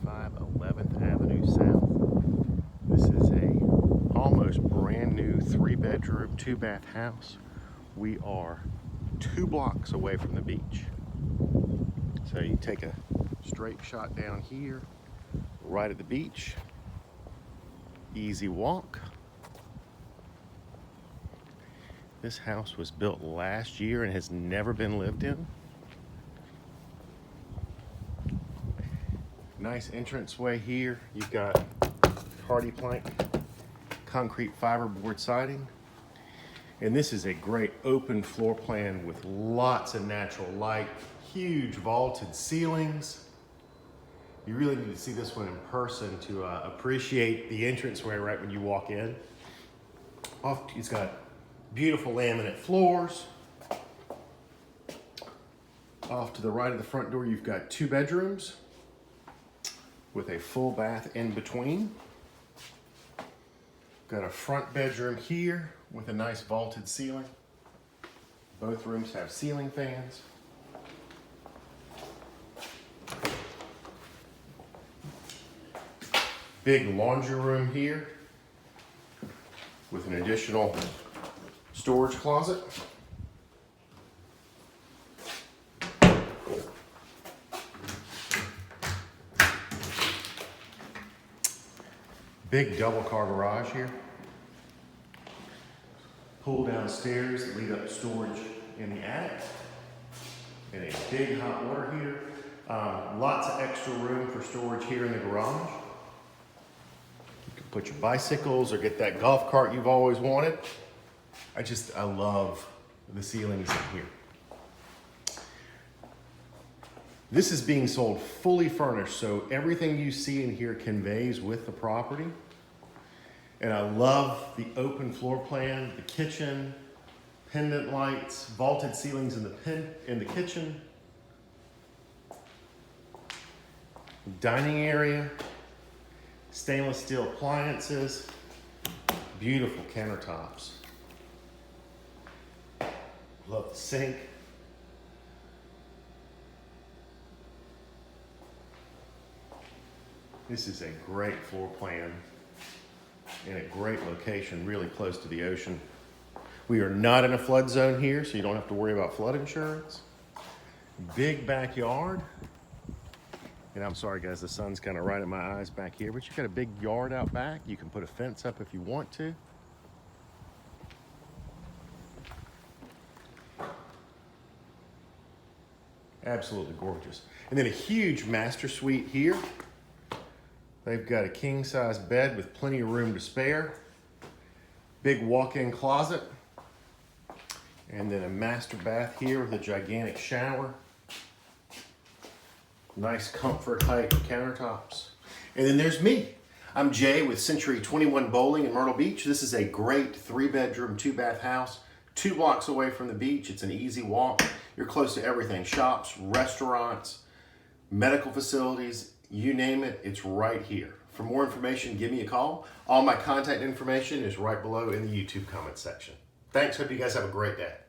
125 11th Avenue South. This is a almost brand new 3-bedroom, 2-bath house. We are 2 blocks away from the beach. So you take a straight shot down here, right at the beach. Easy walk. This house was built last year and has never been lived in. Nice entranceway here. You've got hardy plank, concrete fiberboard siding. And this is a great open floor plan with lots of natural light, huge vaulted ceilings. You really need to see this one in person to appreciate the entranceway right when you walk in. It's got beautiful laminate floors. Off to the right of the front door, you've got 2 bedrooms with a full bath in between. Got a front bedroom here with a nice vaulted ceiling. Both rooms have ceiling fans. Big laundry room here with an additional storage closet. Big double car garage here. Pull down stairs that lead up to storage in the attic. And a big hot water heater. Lots of extra room for storage here in the garage. You can put your bicycles or get that golf cart you've always wanted. I love the ceilings in here. This is being sold fully furnished, so everything you see in here conveys with the property. And I love the open floor plan, the kitchen, pendant lights, vaulted ceilings in the kitchen. Dining area, stainless steel appliances, beautiful countertops. Love the sink. This is a great floor plan in a great location, really close to the ocean. We are not in a flood zone here, so you don't have to worry about flood insurance. Big backyard. And I'm sorry guys, the sun's kind of right at my eyes back here, but you've got a big yard out back. You can put a fence up if you want to. Absolutely gorgeous. And then a huge master suite here. They've got a king-size bed with plenty of room to spare. Big walk-in closet. And then a master bath here with a gigantic shower. Nice comfort height countertops. And then there's me. I'm Jay with Century 21 Boling in Myrtle Beach. This is a great 3-bedroom, 2-bath house, 2 blocks away from the beach. It's an easy walk. You're close to everything. Shops, restaurants, medical facilities, you name it, it's right here. For more information, give me a call. All my contact information is right below in the YouTube comment section. Thanks, hope you guys have a great day.